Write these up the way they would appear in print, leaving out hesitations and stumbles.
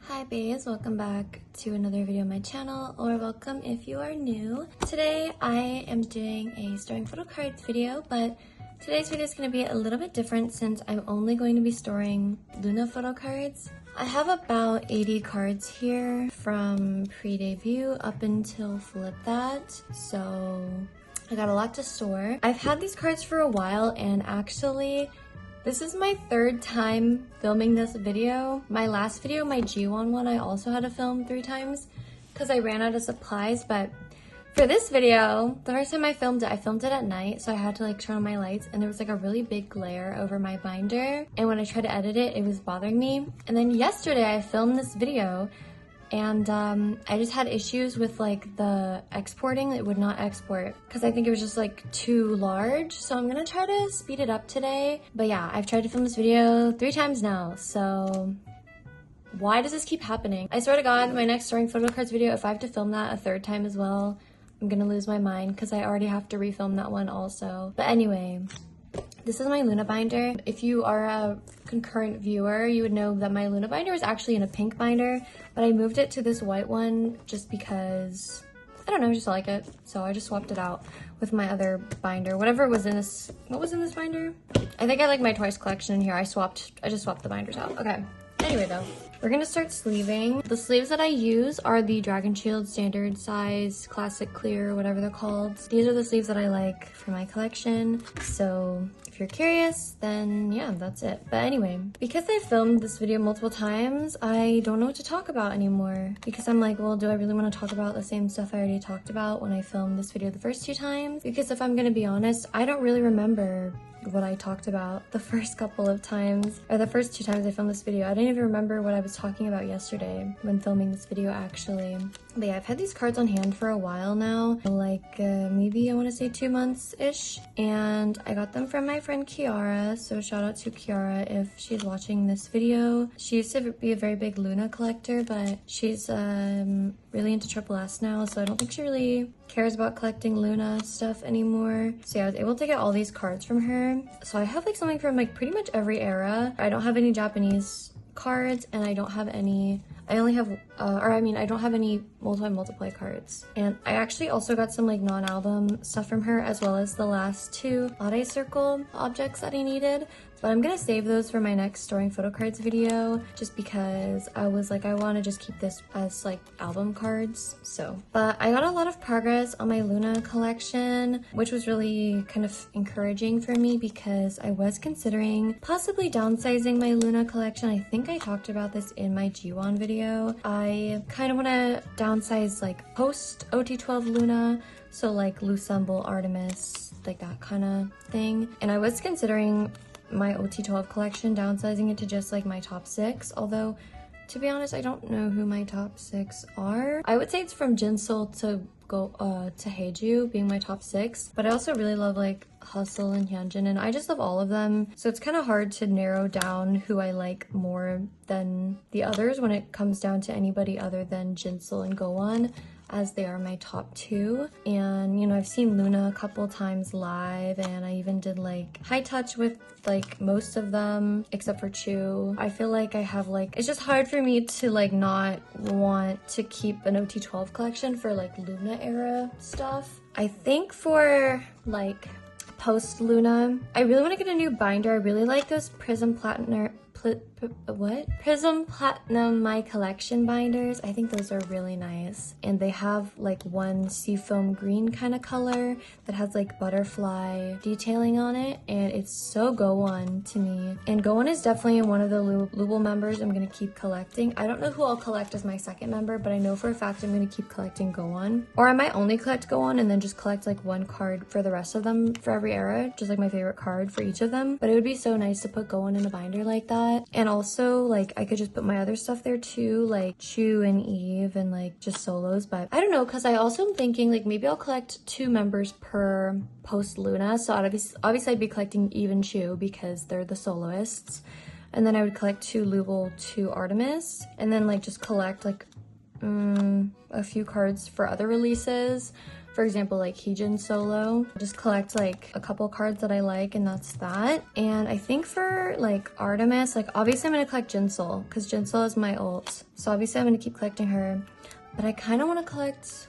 Hi babes, welcome back to another video on my channel, or welcome if you are new. Today I am doing a storing photo cards video, but today's video is going to be a little bit different since I'm only going to be storing Loona photo cards. I have about 80 cards here from pre-debut up until Flip That, so I got a lot to store. I've had these cards for a while, and actually this is my third time filming this video. My last video, my G1 one, I also had to film 3 times because I ran out of supplies, but for this video, the first time I filmed it at night, so I had to like turn on my lights, and there was like a really big glare over my binder, and when I tried to edit it, it was bothering me. And then yesterday I filmed this video, and I just had issues with like the exporting. It would not export because I think it was just like too large. So I'm gonna try to speed it up today. But yeah, I've tried to film this video 3 times now. So why does this keep happening? I swear to God, my next storing photo cards video, if I have to film that a 3rd time as well, I'm gonna lose my mind because I already have to refilm that one also. But anyway, this is my Loona binder. If you are a concurrent viewer, you would know that my Loona binder is actually in a pink binder, but I moved it to this white one just because, I don't know, I just like it. So I just swapped it out with my other binder. Whatever was in this, what was in this binder? I think I like my Twice collection in here. I just swapped the binders out. Okay. Anyway though, we're gonna start sleeving. The sleeves that I use are the Dragon Shield standard size, classic clear, whatever they're called. These are the sleeves that I like for my collection. So if you're curious, then yeah, that's it. But anyway, because I filmed this video multiple times, I don't know what to talk about anymore. Because I'm like, well, do I really want to talk about the same stuff I already talked about when I filmed this video the first 2 times? Because if I'm gonna be honest, I don't really remember what I talked about the first couple of times, or the first 2 times I filmed this video. I didn't even remember what I was talking about yesterday when filming this video actually. But yeah, I've had these cards on hand for a while now, like maybe I want to say 2 months-ish, and I got them from my friend Kiara, so shout out to Kiara if she's watching this video. She used to be a very big Loona collector, but she's really into Triple S now, so I don't think she really cares about collecting Loona stuff anymore. So yeah, I was able to get all these cards from her. So I have like something from like pretty much every era. I don't have any Japanese cards, and I don't have any, I only have, I don't have any multiply cards. And I actually also got some like non-album stuff from her, as well as the last 2 Ade Circle objects that I needed. But I'm gonna save those for my next storing photo cards video, just because I was like, I want to just keep this as like album cards. So, but I got a lot of progress on my Loona collection, which was really kind of encouraging for me because I was considering possibly downsizing my Loona collection. I think I talked about this in my G1 video. I kind of want to downsize like post ot12 Loona, so like Lucemble, Artemis, like that kind of thing. And I was considering my ot12 collection, downsizing it to just like my top 6, although to be honest, I don't know who my top 6 are. I would say it's from Jinsol to Heiju being my top 6, but I also really love like Hustle and Hyunjin, and I just love all of them, so it's kind of hard to narrow down who I like more than the others when it comes down to anybody other than Jinsol and Gowon, as they are my top 2. And you know, I've seen Loona a couple times live, and I even did like high touch with like most of them except for Chu. I feel like I have like, it's just hard for me to like not want to keep an ot12 collection for like Loona era stuff. I think for like post Loona, I really want to get a new binder. I really like those Prism Platinum My Collection binders. I think those are really nice, and they have like one seafoam green kind of color that has like butterfly detailing on it, and it's so Gowon to me. And Gowon is definitely one of the Lubel members I'm gonna keep collecting. I don't know who I'll collect as my 2nd member, but I know for a fact I'm gonna keep collecting Gowon, or I might only collect Gowon and then just collect like 1 card for the rest of them for every era, just like my favorite card for each of them. But it would be so nice to put Gowon in a binder like that. And also like I could just put my other stuff there too, like Chu and Eve and like just solos. But I don't know, because I also am thinking like maybe I'll collect 2 members per post Loona. So obviously I'd be collecting Eve and Chu because they're the soloists, and then I would collect 2 Lubel, 2 Artemis, and then like just collect like a few cards for other releases. For example, like Heejin Solo. Just collect like a couple cards that I like, and that's that. And I think for like Artemis, like obviously I'm gonna collect Jinsol because Jinsol is my ult. So obviously I'm gonna keep collecting her. But I kind of want to collect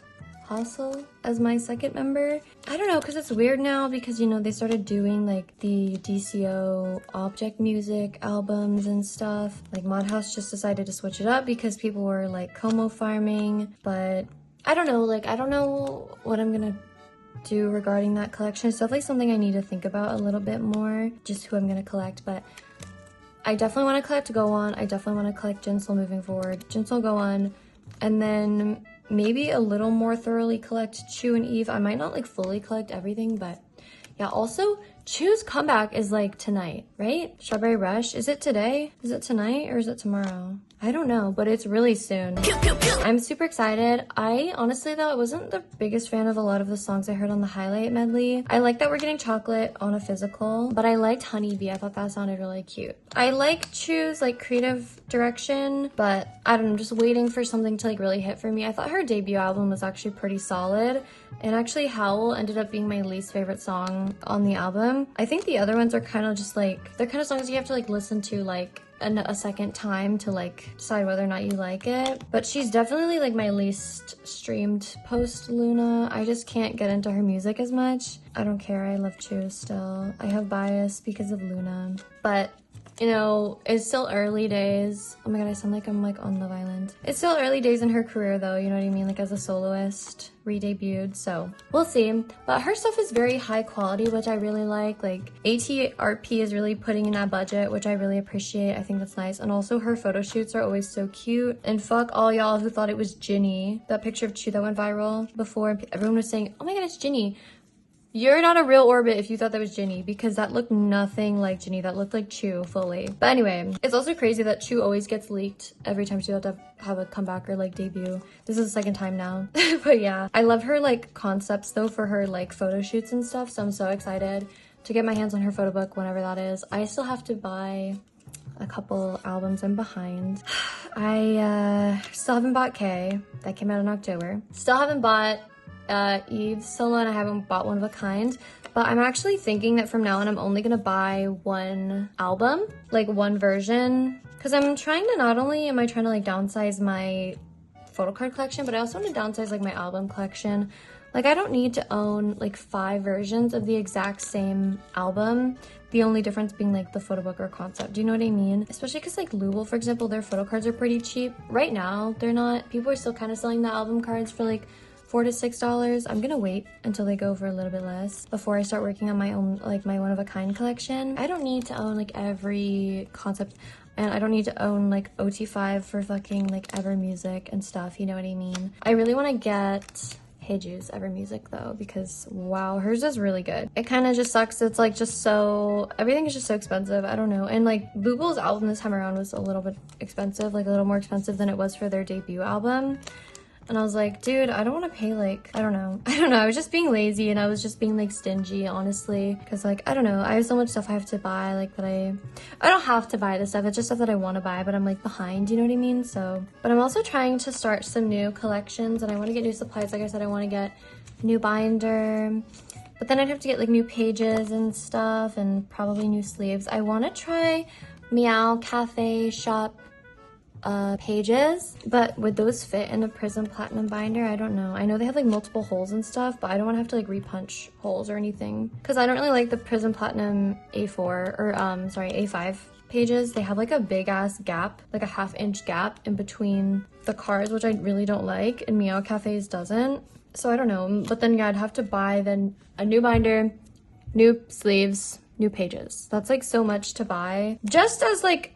Hassel as my second member. I don't know, because it's weird now because, you know, they started doing like the DCO object music albums and stuff. Like Modhouse just decided to switch it up because people were like Como farming. But I don't know, like I don't know what I'm gonna do regarding that collection. It's definitely something I need to think about a little bit more, just who I'm gonna collect. But I definitely want to collect Go On. I definitely want to collect Jinsol moving forward. Jinsol, Go On, and then maybe a little more thoroughly collect Chu and Eve. I might not like fully collect everything, but yeah. Also, Chu's comeback is like tonight, right? Strawberry Rush. Is it today? Is it tonight or is it tomorrow? I don't know, but it's really soon. I'm super excited. I honestly, though, I wasn't the biggest fan of a lot of the songs I heard on the highlight medley. I like that we're getting Chocolate on a physical, but I liked Honeybee. I thought that sounded really cute. I like Chu's like creative direction, but I don't know, I'm just waiting for something to like really hit for me. I thought her debut album was actually pretty solid, and actually Howl ended up being my least favorite song on the album. I think the other ones are kind of just like, they're kind of songs you have to like listen to like a second time to like decide whether or not you like it. But she's definitely like my least streamed post Loona. I just can't get into her music as much. I don't care, I love Chu still. I have bias because of Loona. But you know, it's still early days. Oh my god, I sound like I'm like on Love Island. It's still early days in her career though, you know what I mean? Like as a soloist, re-debuted, so we'll see. But her stuff is very high quality, which I really like. Like ATRP is really putting in that budget, which I really appreciate. I think that's nice. And also her photo shoots are always so cute. And fuck all y'all who thought it was Ginny. That picture of Chu that went viral before, everyone was saying, oh my god, it's Ginny. You're not a real Orbit if you thought that was Ginny, because that looked nothing like Ginny. That looked like Chu fully. But anyway, it's also crazy that Chu always gets leaked every time she has to have a comeback or like debut. This is the second time now. But yeah, I love her like concepts though for her like photo shoots and stuff. So I'm so excited to get my hands on her photo book whenever that is. I still have to buy a couple albums. I'm behind. I still haven't bought K. That came out in October. Still haven't bought Eve Solo, and I haven't bought One of a Kind, but I'm actually thinking that from now on I'm only gonna buy one album, like one version, because I'm trying to, not only am I trying to like downsize my photo card collection, but I also want to downsize like my album collection. Like I don't need to own like 5 versions of the exact same album, the only difference being like the photo book or concept. Do you know what I mean? Especially because like Louisville, for example, their photo cards are pretty cheap right now. They're not, people are still kind of selling the album cards for like $4 to $6. I'm gonna wait until they go for a little bit less before I start working on my own, like my one-of-a-kind collection. I don't need to own like every concept, and I don't need to own like ot12 for fucking like Ever Music and stuff, you know what I mean? I really want to get Heiju's Ever Music though, because wow, hers is really good. It kind of just sucks, it's like just so, everything is just so expensive. I don't know. And like Boogle's album this time around was a little bit expensive, like a little more expensive than it was for their debut album. And I was like, dude, I don't want to pay like, I don't know. I was just being lazy, and I was just being like stingy, honestly. Because like, I don't know, I have so much stuff I have to buy, like that I don't have to buy this stuff. It's just stuff that I want to buy, but I'm like behind, you know what I mean? So, but I'm also trying to start some new collections, and I want to get new supplies. Like I said, I want to get a new binder, but then I'd have to get like new pages and stuff, and probably new sleeves. I want to try Meow Cafe Shop pages, but would those fit in a Prism Platinum binder? I don't know. I know they have like multiple holes and stuff, but I don't want to have to like repunch holes or anything, because I don't really like the Prism Platinum A4 or sorry, A5 pages. They have like a big ass gap, like a ½ inch gap in between the cards, which I really don't like, and Meow Cafe's doesn't. So I don't know, but then yeah, I'd have to buy then a new binder, new sleeves, new pages. That's like so much to buy just as like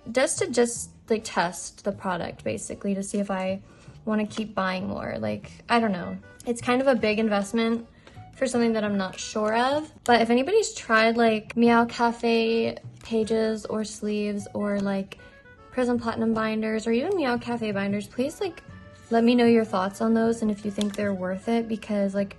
like test the product basically to see if I want to keep buying more. Like I don't know, it's kind of a big investment for something that I'm not sure of. But if anybody's tried like Meow Cafe pages or sleeves or like Prism Platinum binders or even Meow Cafe binders, please like let me know your thoughts on those and if you think they're worth it, because like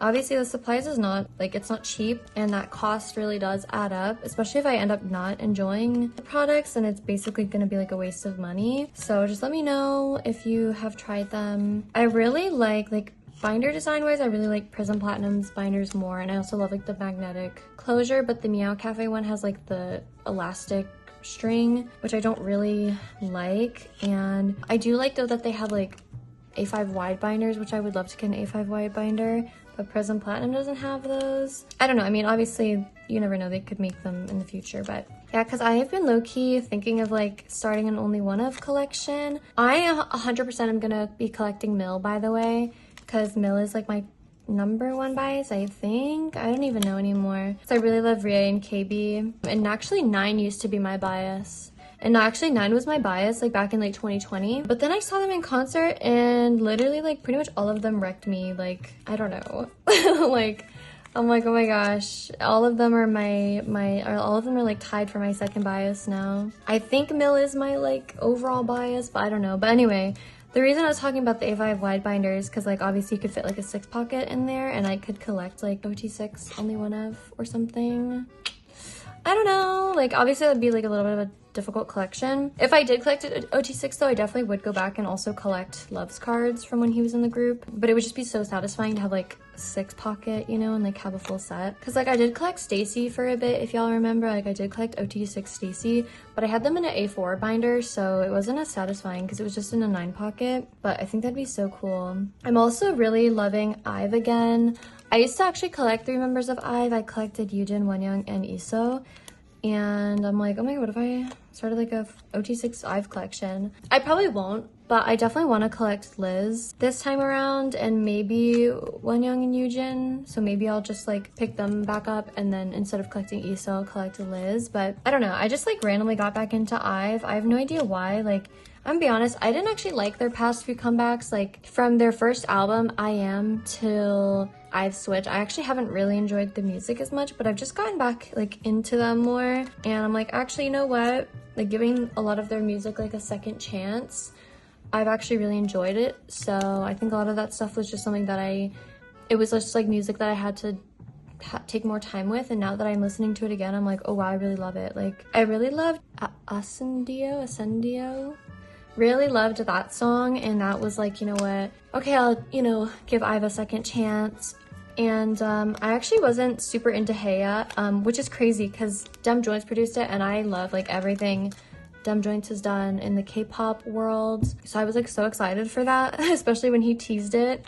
obviously the supplies is not, like it's not cheap, and that cost really does add up, especially if I end up not enjoying the products, and it's basically gonna be like a waste of money. So just let me know if you have tried them. I really like binder design wise, I really like Prism Platinum's binders more, and I also love like the magnetic closure, but the Meow Cafe one has like the elastic string, which I don't really like. And I do like though that they have like A5 wide binders, which I would love to get an A5 wide binder, but Prism Platinum doesn't have those. I don't know, I mean, obviously you never know, they could make them in the future, but yeah, because I have been low-key thinking of like starting an only one of collection. I 100% am gonna be collecting Mill, by the way, because Mill is like my #1 bias, I think. I don't even know anymore. So I really love Rie and KB, and actually 9 used to be my bias. And actually 9 was my bias like back in like 2020, but then I saw them in concert and literally like pretty much all of them wrecked me. Like, I don't know. Like, I'm like, oh my gosh, all of them are all of them are like tied for my second bias now. I think Mill is my like overall bias, but I don't know. But anyway, the reason I was talking about the A5 wide binders, because like obviously you could fit like a 6 pocket in there, and I could collect like ot6 only one of or something. I don't know, like obviously that'd be like a little bit of a difficult collection. If I did collect ot6 though, I definitely would go back and also collect Love's cards from when he was in the group, but it would just be so satisfying to have like 6 pocket, you know, and like have a full set. Because like I did collect Stacy for a bit, if y'all remember. Like I did collect ot6 Stacy, but I had them in an A4 binder, so it wasn't as satisfying because it was just in a 9 pocket, but I think that'd be so cool. I'm also really loving IVE again. I used to actually collect 3 members of IVE. I collected Yujin, Wonyoung, and Iso. And I'm like, oh my god, what if I started like a ot6 IVE collection? I probably won't, but I definitely want to collect Liz this time around, and maybe Wonyoung and Yujin. So maybe I'll just like pick them back up, and then instead of collecting Iso, I'll collect Liz. But I don't know, I just like randomly got back into IVE. I have no idea why. Like, I'm gonna be honest, I didn't actually like their past few comebacks. Like from their first album, I Am, till IVE Switch, I actually haven't really enjoyed the music as much, but I've just gotten back like into them more, and I'm like, actually, you know what, like giving a lot of their music like a second chance, I've actually really enjoyed it. So I think a lot of that stuff was just something that it was just like music that I had to take more time with, and now that I'm listening to it again, I'm like, oh wow, I really love it. Like I really loved Ascendio. Really loved that song, and that was like, you know what, okay, I'll, you know, give IVE a second chance. And I actually wasn't super into Heya, which is crazy because Dem Joints produced it, and I love like everything Dem Joints has done in the K-pop world. So I was like so excited for that, especially when he teased it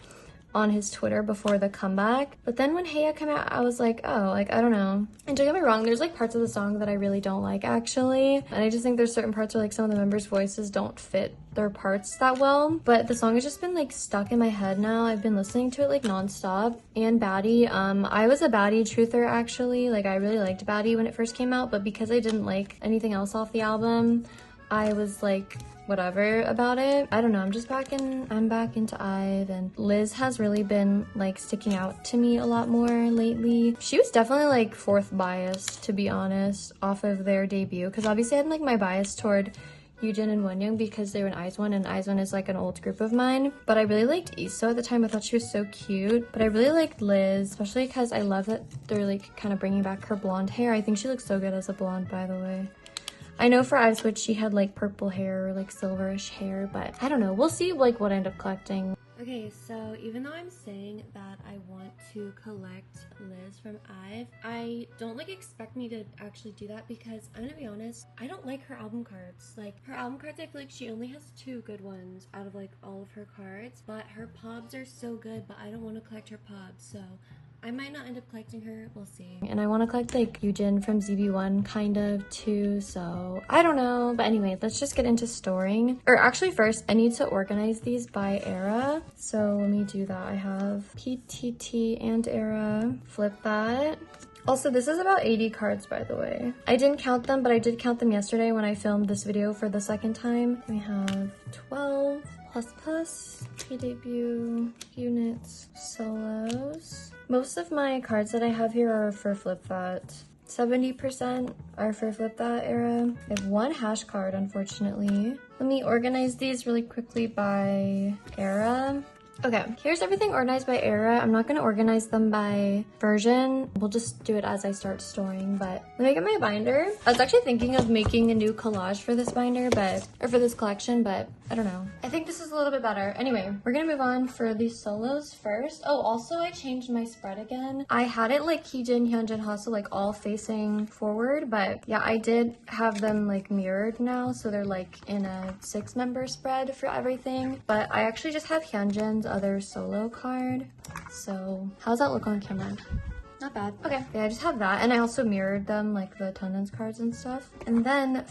on his Twitter before the comeback. But then when Heya came out, I was like, oh, like, I don't know. And don't get me wrong, there's like parts of the song that I really don't like actually. And I just think there's certain parts where like some of the members' voices don't fit their parts that well. But the song has just been like stuck in my head now. I've been listening to it like nonstop. And Baddie, I was a Baddie truther actually. Like I really liked Baddie when it first came out, but because I didn't like anything else off the album, I was like, whatever about it. I don't know, I'm back into IVE, and Liz has really been like sticking out to me a lot more lately. She was definitely like 4th bias, to be honest, off of their debut, because obviously I had like my bias toward Yujin and Wonyoung because they were in IZ*ONE, and IZ*ONE is like an old group of mine. But I really liked Iso at the time. I thought she was so cute. But I really liked Liz, especially because I love that they're like kind of bringing back her blonde hair. I think she looks so good as a blonde, by the way. I know for IVE Switch she had like purple hair or like silverish hair, but I don't know. We'll see like what I end up collecting. Okay, so even though I'm saying that I want to collect Liz from IVE, I don't like expect me to actually do that, because I'm gonna be honest, I don't like her album cards. Like her album cards, I feel like she only has 2 good ones out of like all of her cards, but her pobs are so good, but I don't want to collect her pobs, so I might not end up collecting her, we'll see. And I want to collect like Yujin from ZB1 kind of too, so I don't know. But anyway, let's just get into storing. Or actually first, I need to organize these by era. So let me do that. I have PTT and era, flip that. Also, this is about 80 cards, by the way. I didn't count them, but I did count them yesterday when I filmed this video for the second time. We have 12 plus, pre-debut, units, solos. Most of my cards that I have here are for Flip That. 70% are for Flip That era. I have 1 hash card, unfortunately. Let me organize these really quickly by era. Okay, here's everything organized by era. I'm not gonna organize them by version. We'll just do it as I start storing, but let me get my binder. I was actually thinking of making a new collage for this binder, or for this collection, but I don't know. I think this is a little bit better. Anyway, we're gonna move on for these solos first. Oh, also I changed my spread again. I had it like Heejin, Hyunjin, Hustle, like all facing forward, but yeah, I did have them like mirrored now, so they're like in a 6-member spread for everything, but I actually just have Hyunjin's other solo card. So how's that look on camera? Not bad. Okay, yeah, I just have that, and I also mirrored them, like the attendance cards and stuff. And then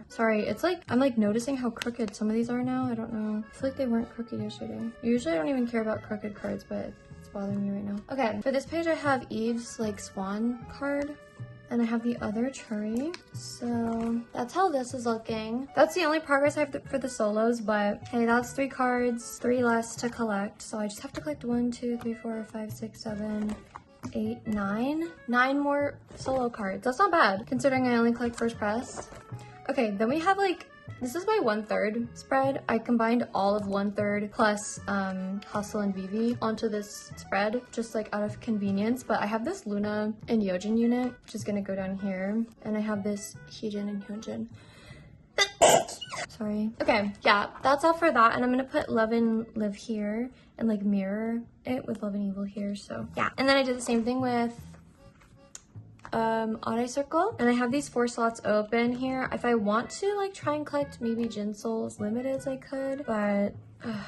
sorry, it's like I'm like noticing how crooked some of these are now. I don't know, I feel like they weren't crooked yesterday. Usually I don't even care about crooked cards, but it's bothering me right now. Okay, for this page I have Eve's like swan card, and I have the other Churi. So that's how this is looking. That's the only progress I have for the solos, but hey, that's 3 cards, 3 less to collect. So I just have to collect 1, 2, 3, 4, 5, 6, 7, 8, 9. 9 more solo cards. That's not bad, considering I only collect first press. Okay, then we have like, this is my 1/3 spread. I combined all of 1/3 plus Hustle and Vivi onto this spread, just like out of convenience. But I have this Loona and Yeojin unit, which is gonna go down here. And I have this Heejin and Hyunjin. Sorry. Okay, yeah, that's all for that. And I'm gonna put Love and Live here and like mirror it with Love and Evil here, so yeah. And then I did the same thing with Odd Circle, and I have these 4 slots open here. If I want to like try and collect maybe Jinsoul's limiteds, I could, but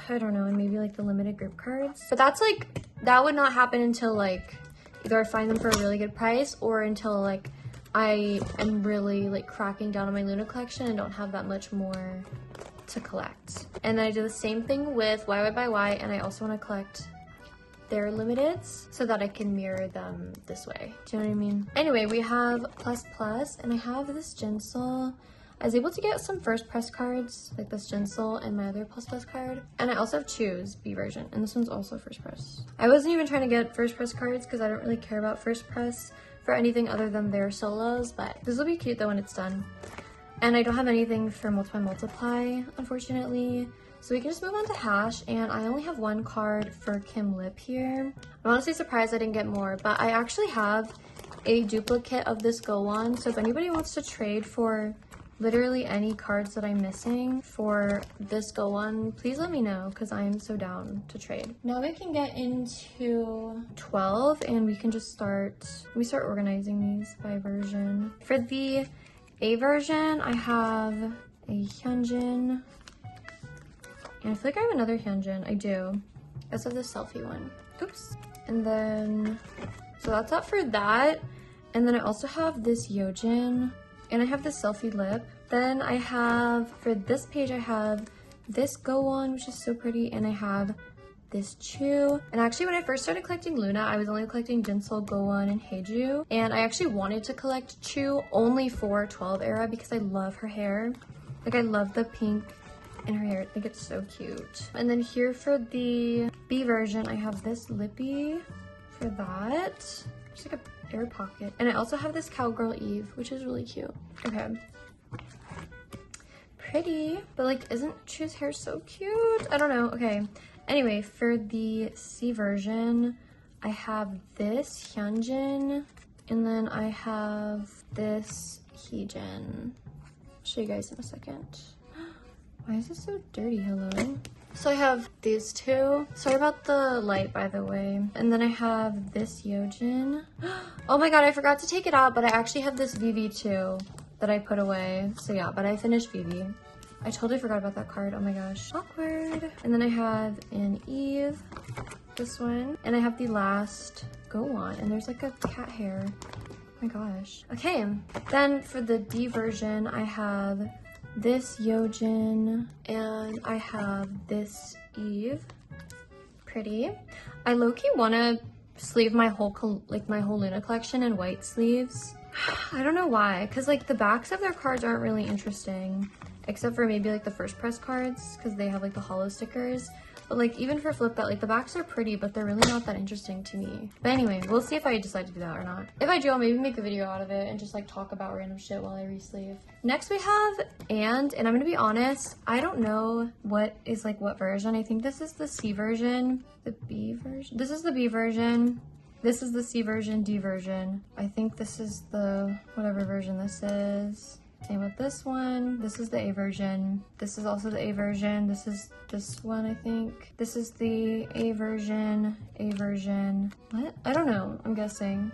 I don't know, and maybe like the limited group cards. But that's like, that would not happen until like either I find them for a really good price or until like I am really like cracking down on my Loona collection and don't have that much more to collect. And then I do the same thing with YY by Y, and I also want to collect their limiteds so that I can mirror them this way. Do you know what I mean? Anyway, we have Plus Plus, and I have this Jinsoul. I was able to get some first press cards, like this Jinsoul and my other Plus Plus card. And I also have Choose B version, and this one's also first press. I wasn't even trying to get first press cards because I don't really care about first press for anything other than their solos, but this will be cute though when it's done. And I don't have anything for multiply, unfortunately. So we can just move on to Hash, and I only have 1 card for Kim Lip here. I'm honestly surprised I didn't get more, but I actually have a duplicate of this Go On. So if anybody wants to trade for literally any cards that I'm missing for this Go On, please let me know because I am so down to trade. Now we can get into 12, and we can just start organizing these by version. For the A version, I have a Hyunjin. And I feel like I have another Hyunjin. I do. I also have the selfie one. Oops. And then, so that's up for that. And then I also have this Yeojin. And I have this selfie lip. Then I have, for this page, I have this Go On, which is so pretty. And I have this Chu. And actually, when I first started collecting Loona, I was only collecting Jinsoul, Go On, and Haeju. And I actually wanted to collect Chu only for 12 era because I love her hair. Like, I love the pink in her hair. I think it's so cute. And then here for the B version, I have this lippy for that. It's like a air pocket. And I also have this Cowgirl Eve, which is really cute. Okay. Pretty. But like, isn't Chu's hair so cute? I don't know. Okay. Anyway, for the C version, I have this Hyunjin. And then I have this Heejin. I'll show you guys in a second. Why is this so dirty? Hello? So I have these 2. Sorry about the light, by the way. And then I have this Yeojin. Oh my god, I forgot to take it out, but I actually have this Vivi too that I put away. So yeah, but I finished Vivi. I totally forgot about that card. Oh my gosh. Awkward. And then I have an Eve, this one. And I have the last Go On, and there's like a cat hair. Oh my gosh. Okay, then for the D version, I have this Yeojin, and I have this Eve. Pretty. I low-key want to sleeve my whole Loona collection in white sleeves. I don't know why, because like the backs of their cards aren't really interesting, except for maybe like the first press cards because they have like the hollow stickers. But like even for flip that, like the backs are pretty, but they're really not that interesting to me. But anyway, we'll see if I decide to do that or not. If I do, I'll maybe make a video out of it and just like talk about random shit while I re-sleeve. Next we have and I'm gonna be honest, I don't know what is like what version. I think this is the C version, the B version. This is the B version. This is the C version, D version. I think this is the whatever version this is. Same with this one. This is the A version. This is also the A version. This is this one, I think. This is the A version. A version. What? I don't know. I'm guessing.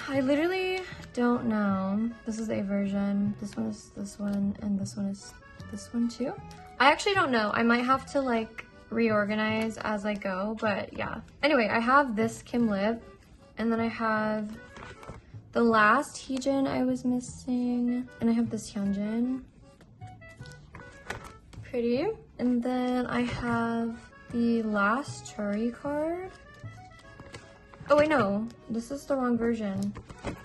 I literally don't know. This is the A version. This one is this one. And this one is this one too. I actually don't know. I might have to like reorganize as I go. But yeah. Anyway, I have this Kim lip. And then I have the last Heejin I was missing, and I have this Hyunjin. Pretty. And then I have the last Churi card. Oh wait, no, this is the wrong version.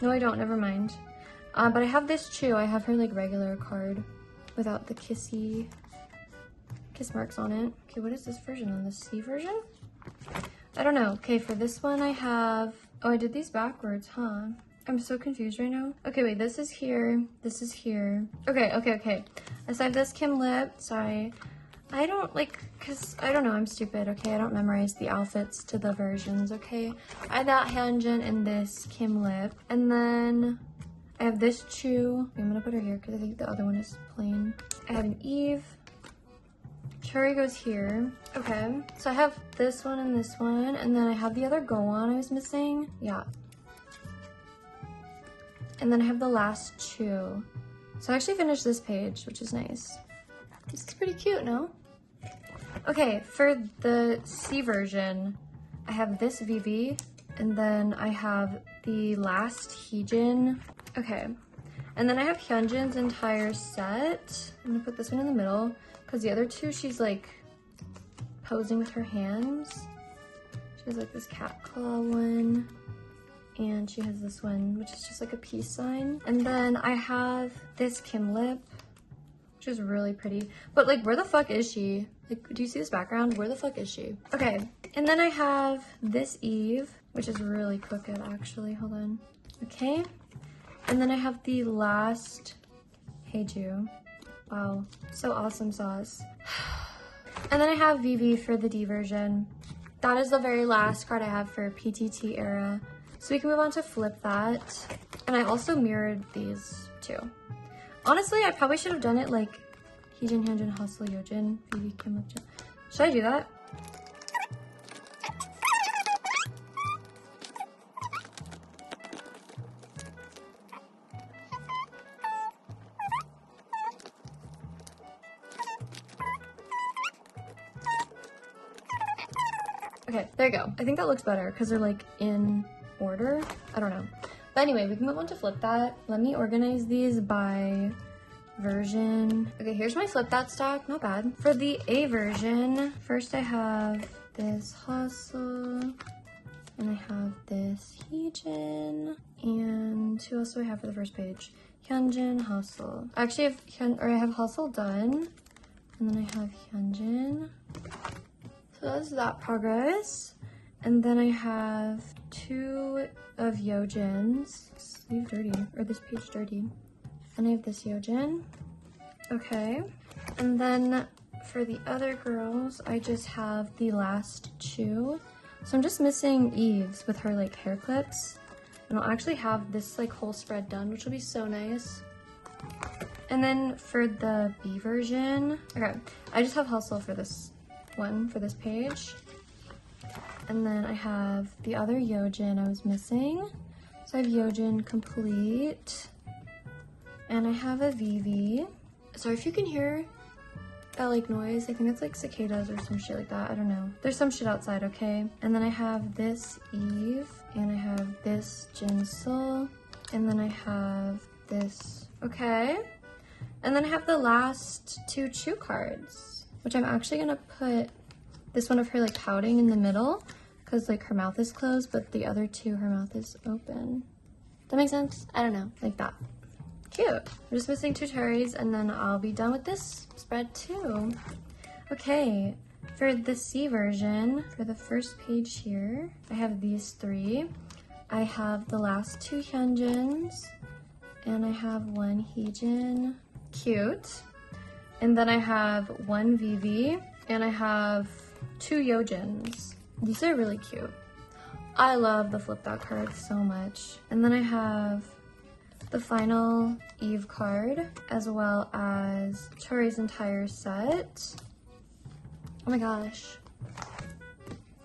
No, I don't, never mind. But I have this Chu. I have her like regular card without the kiss marks on it. Okay, what is this version then? The C version? I don't know. Okay, for this one I have, oh, I did these backwards, huh? I'm so confused right now. Okay, wait, this is here. This is here. Okay. I have this Kim lip. Sorry. I don't like, cause I don't know, I'm stupid, okay? I don't memorize the outfits to the versions, okay? I have that Hyunjin and this Kim lip. And then I have this Chu. I'm gonna put her here because I think the other one is plain. I have an Eve. Churi goes here. Okay, so I have this one and this one. And then I have the other Go-On I was missing. Yeah. And then I have the last Chu. So I actually finished this page, which is nice. This is pretty cute, no? Okay, for the C version, I have this VV, and then I have the last Heejin. Okay, and then I have Hyunjin's entire set. I'm gonna put this one in the middle, because the other two, she's like posing with her hands. She has like this cat claw one. And she has this one, which is just like a peace sign. And then I have this Kim lip, which is really pretty. But like, where the fuck is she? Like, do you see this background? Where the fuck is she? Okay, and then I have this Eve, which is really crooked actually, hold on. Okay, and then I have the last Heiju. Wow, so awesome sauce. And then I have Vivi for the D version. That is the very last card I have for PTT era. So we can move on to flip that. And I also mirrored these too. Honestly, I probably should have done it like Heejin, Hyunjin, Hustle, Yojin, Vivi, Kim, Lip, Jin. Should I do that? Okay, there you go. I think that looks better because they're like in order. I don't know. But anyway, we can move on to flip that. Let me organize these by version. Okay, here's my flip that stack. Not bad. For the A version, first I have this Hustle, and I have this Heejin, and who else do I have for the first page? Hyunjin, Hustle. I actually I have Hustle done, and then I have Hyunjin. So that's that progress. And then I have two of Yojin's. Sleeve dirty, or this page dirty. And I have this Yojin. Okay. And then for the other girls, I just have the last Chu. So I'm just missing Eve's with her like hair clips. And I'll actually have this like whole spread done, which will be so nice. And then for the B version, okay, I just have Hustle for this one, for this page. And then I have the other Yojin I was missing. So I have Yojin complete. And I have a Vivi. Sorry if you can hear that like noise. I think it's like cicadas or some shit like that. I don't know. There's some shit outside, okay? And then I have this Eve. And I have this Jinsul. And then I have this, okay? And then I have the last two Chu cards, which I'm actually gonna put this one of her like pouting in the middle because like her mouth is closed, but the other two, her mouth is open. That makes sense? I don't know, like that. cute. I'm just missing 2 cherries and then I'll be done with this spread too. Okay, for the C version, for the first page here, I have these 3. I have the last 2 hyunjins, and I have 1 heejin. Cute. And then I have 1 VV, and I have 2 Yojins. These are really cute. I love the flipped out cards so much. And then I have the final Eve card, as well as Tori's entire set. Oh my gosh.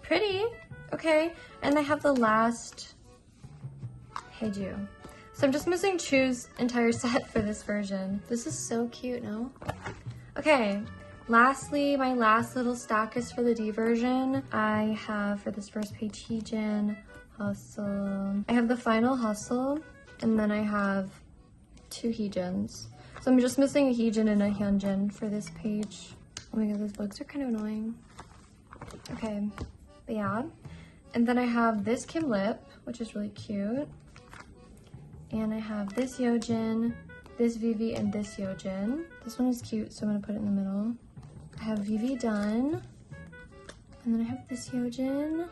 Pretty. Okay. And I have the last Heiju. So I'm just missing Chu's entire set for this version. This is so cute, no? Okay. Lastly, my last little stack is for the D version. I have for this first page Heejin, Hustle. I have the final Hustle, and then I have 2 Heejins. So I'm just missing a Heejin and a Hyunjin for this page. Oh my god, those bugs are kind of annoying. Okay, but yeah. And then I have this Kim Lip, which is really cute. And I have this Yojin, this Vivi, and this Yojin. This one is cute, so I'm gonna put it in the middle. I have Vivi done. And then I have this Yojin.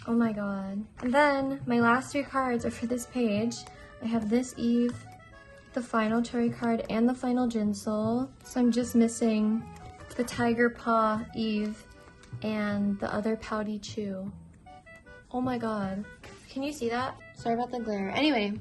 Oh my god. And then my last 3 cards are for this page. I have this Eve, the final Tori card, and the final Jinsol. So I'm just missing the Tiger Paw Eve and the other Pouty Chu. Oh my god. Can you see that? Sorry about the glare. Anyway,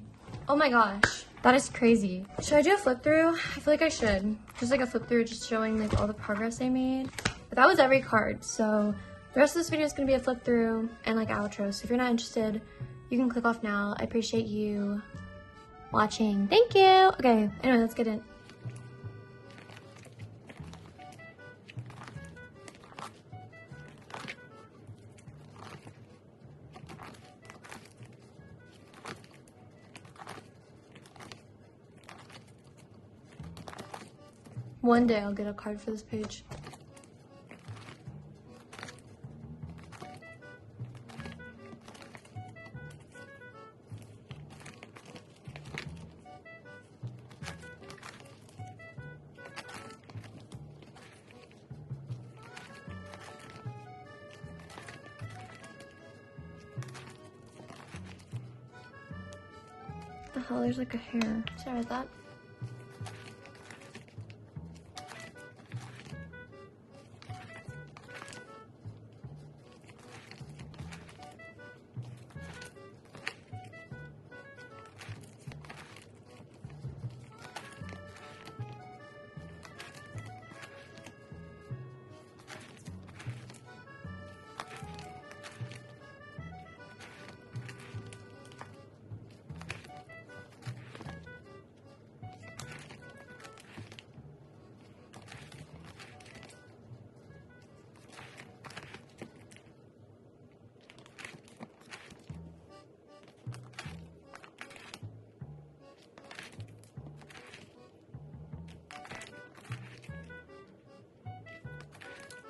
oh my gosh. That is crazy. Should I do a flip through? I feel like I should. Just like a flip through, just showing like all the progress I made. But that was every card. So the rest of this video is gonna be a flip through and like outro. So if you're not interested, you can click off now. I appreciate you watching. Thank you. Okay, anyway, let's get in. One day I'll get a card for this page. What the hell? There's like a hair. Sorry about that.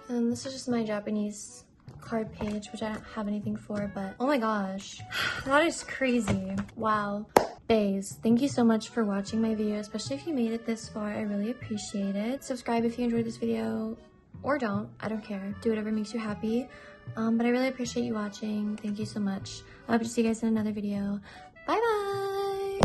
And this is just my Japanese card page, which I don't have anything for, but oh my gosh, that is crazy. Wow. Bays, thank you so much for watching my video, especially if you made it this far. I really appreciate it. Subscribe if you enjoyed this video, or don't. I don't care. Do whatever makes you happy. But I really appreciate you watching. Thank you so much. I hope to see you guys in another video. Bye bye!